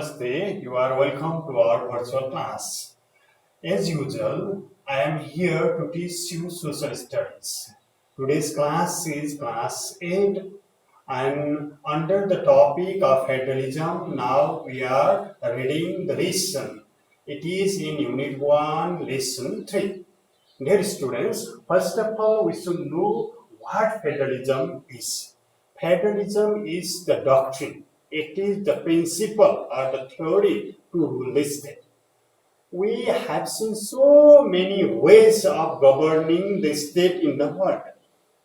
Namaste, you are welcome to our virtual class. As usual, I am here to teach you social studies. Today's class is class 8 and under the topic of federalism, now we are reading the lesson. It is in Unit 1, Lesson 3. Dear students, first of all, we should know what federalism is. Federalism is the doctrine. It is the principle or the theory to rule the state. We have seen so many ways of governing the state in the world,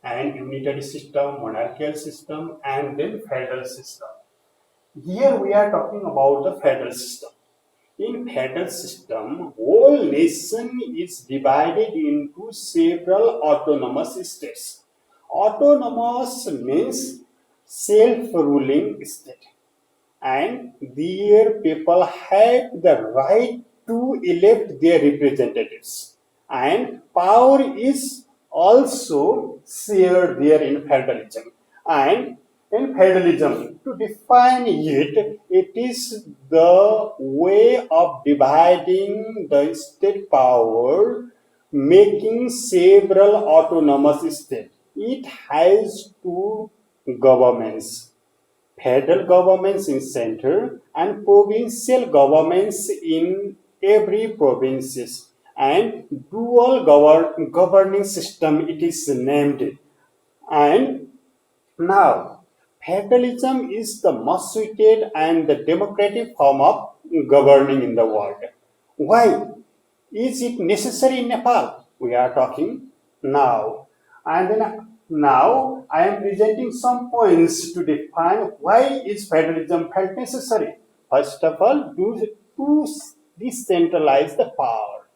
and unitary system, monarchical system, and then federal system. Here we are talking about the federal system. In federal system, whole nation is divided into several autonomous states. Autonomous means self-ruling state, and their people have the right to elect their representatives, and power is also shared there in federalism. And in federalism, to define it, it is the way of dividing the state power, making several autonomous states. It has two governments, federal governments in center and provincial governments in every provinces, and dual governing system it is named. And now federalism is the most suited and the democratic form of governing in the world. Why is it necessary in Nepal? We are talking now. And then now I am presenting some points to define why is federalism felt necessary. First of all, to decentralize the power.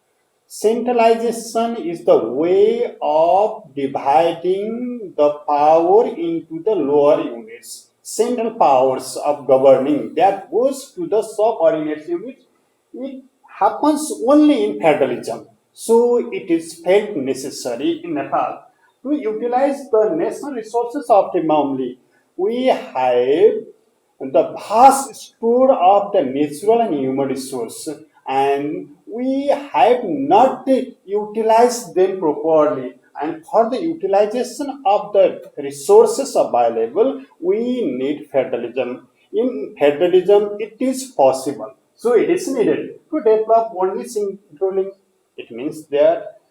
Centralization is the way of dividing the power into the lower units. Central powers of governing that goes to the subordinate units. It happens only in federalism. So it is felt necessary in Nepal to utilize the national resources optimally. We have the vast store of the natural and human resource, and we have not utilized them properly. And for the utilization of the resources available, we need federalism. In federalism, it is possible. So it is needed to develop only single ruling. It means that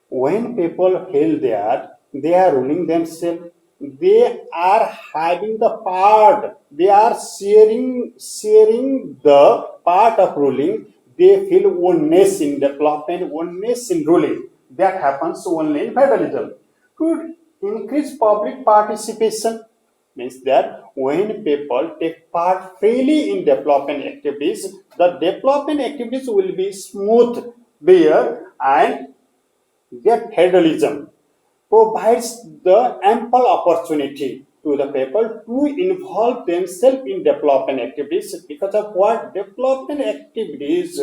when people feel that they are ruling themselves, they are having the part, they are sharing the part of ruling, they feel oneness in development, oneness in ruling. That happens only in federalism. To increase public participation means that when people take part freely in development activities, the development activities will be smooth there, and that federalism provides the ample opportunity to the people to involve themselves in development activities, because of what development activities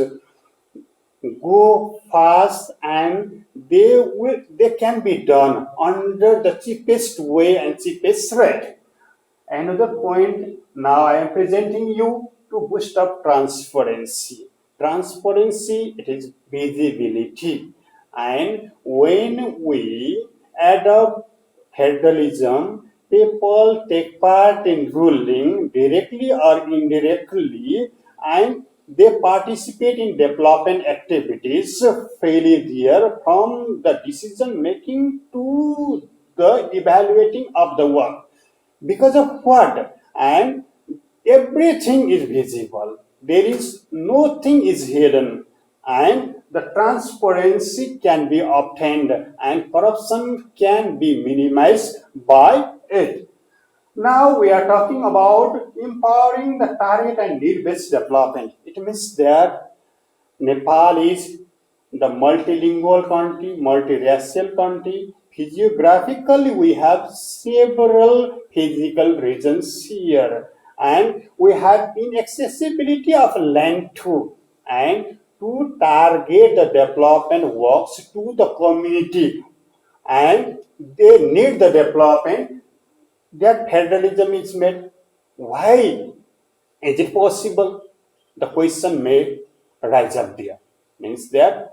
go fast and they can be done under the cheapest way and cheapest rate. Another point, now I am presenting you to boost up transparency. Transparency, it is visibility. And when we adopt federalism, people take part in ruling directly or indirectly, and they participate in development activities freely there, from the decision making to the evaluating of the work. Because of what? And everything is visible. There is nothing is hidden, and the transparency can be obtained and corruption can be minimized by it. Now we are talking about empowering the target and need-based development. It means that Nepal is the multilingual country, multiracial country. Geographically, we have several physical regions here, and we have inaccessibility of land too. And to target the development works to the community, and they need the development, that federalism is made. Why is it possible? the question may rise up there. Means that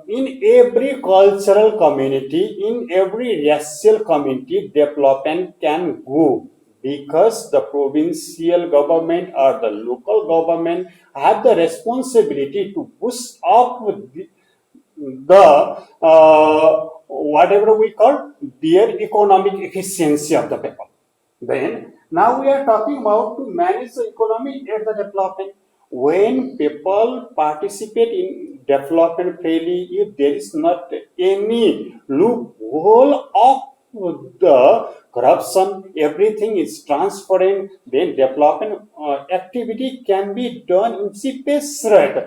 in every cultural community, in every racial community, development can go because the provincial government or the local government have the responsibility to boost up the whatever we call their economic efficiency of the people. Then now we are talking about to manage the economy at the development. When people participate in development freely, if there is not any loophole of the corruption, everything is transparent, then development activity can be done in cheapest rate.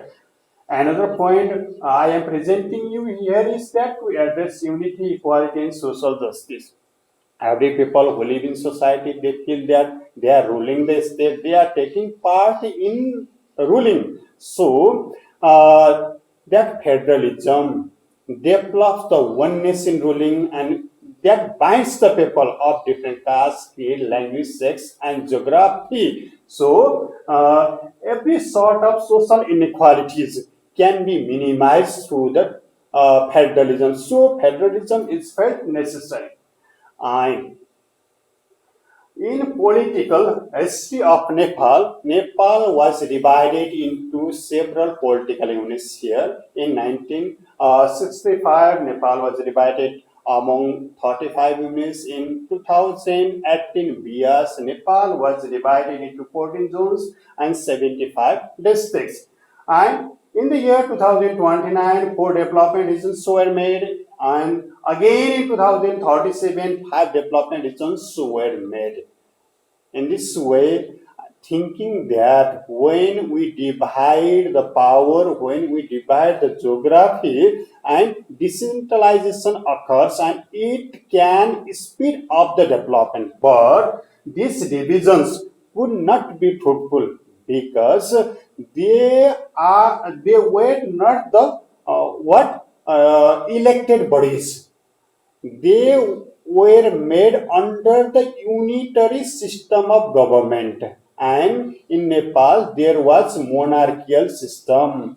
Another point I am presenting you here is that to address unity, equality, and social justice. Every people who live in society, they feel that they are ruling the state, they are taking part in ruling. So that federalism develops the oneness in ruling, and that binds the people of different castes, creed, language, sex, and geography. So every sort of social inequalities can be minimized through the federalism. So federalism is felt necessary. And in political history of Nepal, Nepal was divided into several political units here. In 1965, Nepal was divided among 35 units. In 2018, BS, Nepal was divided into 14 zones and 75 districts. And in the year 2029, four development regions were made, and again in 2037, five development regions were made. In this way, thinking that when we divide the power, when we divide the geography, and decentralization occurs, and it can speed up the development. But these divisions would not be fruitful because they were not the elected bodies. They were made under the unitary system of government, and in Nepal there was monarchical system.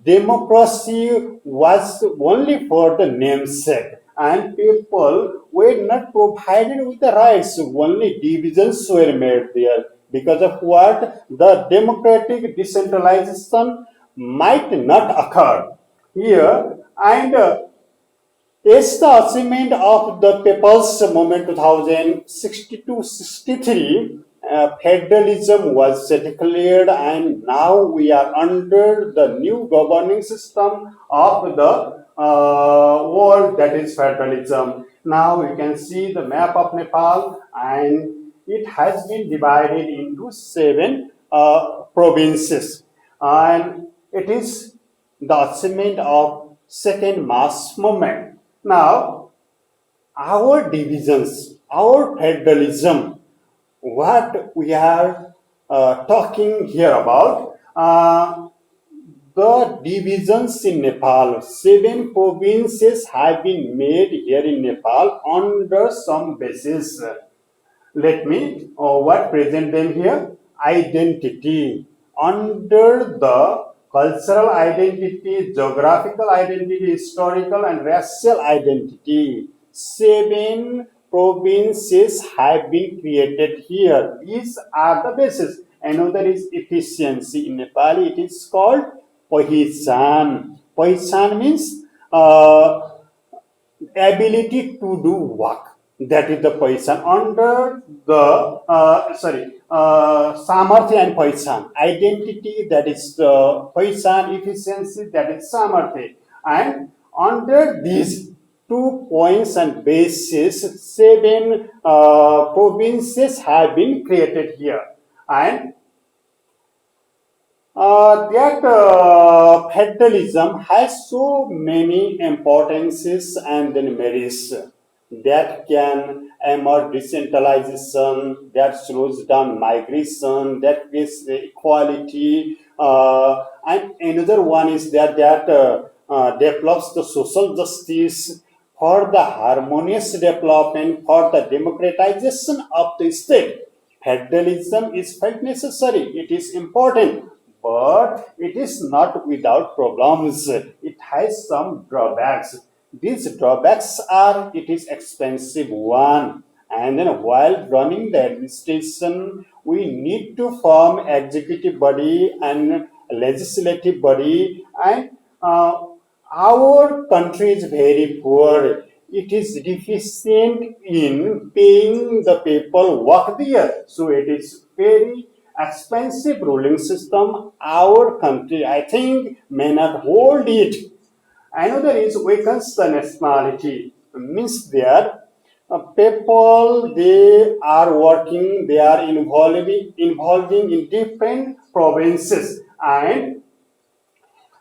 Democracy was only for the namesake, and people were not provided with the rights. Only divisions were made there, because of what the democratic decentralization might not occur here. And as the achievement of the People's Movement 2062-63, federalism was declared, and now we are under the new governing system of the world, that is federalism. Now you can see the map of Nepal, and it has been divided into seven provinces, and it is the achievement of second mass movement. Now, our divisions, our federalism, what we are talking here about, the divisions in Nepal, seven provinces have been made here in Nepal under some basis. Let me what present them here. Identity. Under the cultural identity, geographical identity, historical and racial identity, seven provinces have been created here. These are the basis. Another is efficiency. In Nepali, it is called Pahisan. Pahisan means ability to do work. That is the position under the samarthya and position. Identity, that is the position. Efficiency, that is samarthya. And under these 2 points and basis, seven provinces have been created here. And that federalism has so many importances and then merits. That can emerge decentralization, that slows down migration, that creates equality, and another one is that develops the social justice for the harmonious development, for the democratization of the state. Federalism is felt necessary, it is important, but it is not without problems. It has some drawbacks. These drawbacks are it is expensive one, and then while running the administration, we need to form executive body and legislative body, and our country is very poor. It is deficient in paying the people work there. So it is very expensive ruling system. Our country, I think, may not hold it. Another is weakens the nationality. Means that people they are working, they are involving in different provinces, and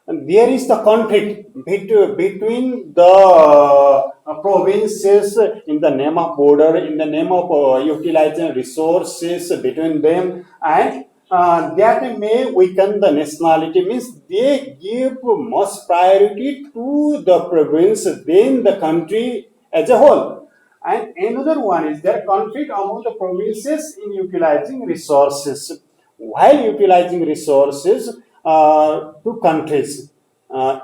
there is the conflict between the provinces in the name of border, in the name of utilizing resources between them, and that may weaken the nationality. Means they give most priority to the province than the country as a whole. And another one is there conflict among the provinces in utilizing resources. While utilizing resources to countries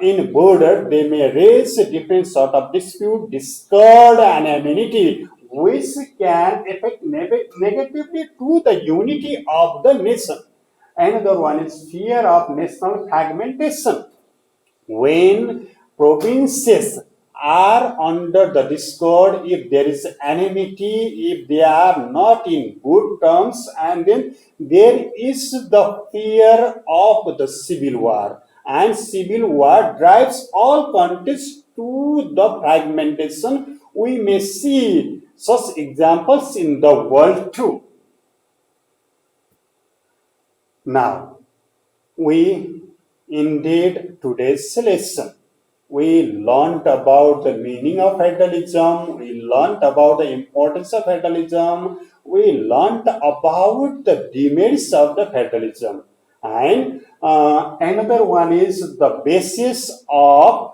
in border, they may raise different sort of dispute, discord, and amenity, which can affect negatively to the unity of the nation. Another one is fear of national fragmentation. When provinces are under the discord, if there is enmity, if they are not in good terms, and then there is the fear of the civil war, and civil war drives all countries to the fragmentation. We may see such examples in the world too. Now, we ended today's lesson. We learned about the meaning of federalism, we learned about the importance of federalism, we learned about the demerits of the federalism. And another one is the basis of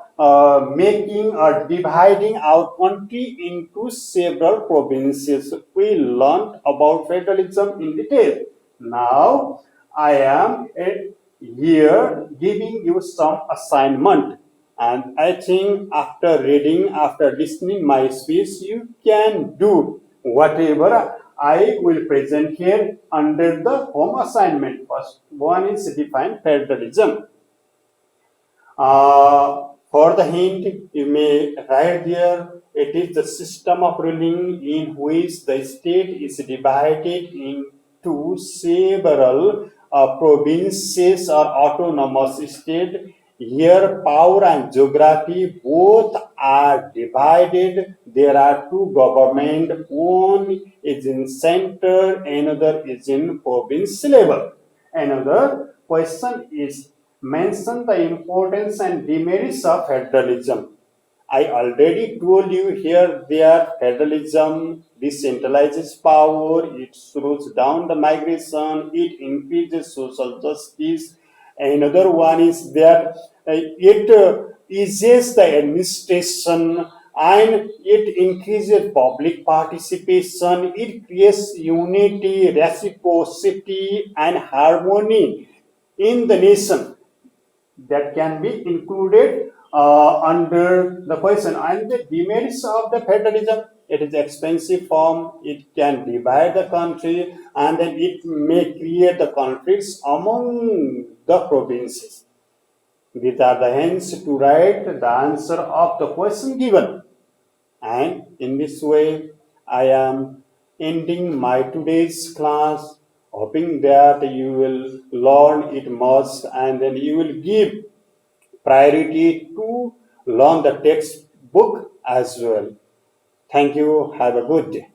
making or dividing our country into several provinces. We learned about federalism in detail. Now, I am here giving you some assignment, and I think after reading, after listening my speech, you can do whatever I will present here under the home assignment. First one is define federalism. For the hint, you may write there, it is the system of ruling in which the state is divided into several provinces or autonomous states. Here, power and geography both are divided. There are two governments. One is in center, another is in province level. Another question is mention the importance and demerits of federalism. I already told you here there federalism decentralizes power, it slows down the migration, it increases social justice. Another one is that it eases the administration and it increases public participation, it creates unity, reciprocity, and harmony in the nation that can be included under the question. And the demerits of the federalism, it is expensive form, it can divide the country, and then it may create the conflicts among the provinces. These are the hints to write the answer of the question given. And in this way, I am ending my today's class, hoping that you will learn it much and then you will give priority to learn the textbook as well. Thank you. Have a good day.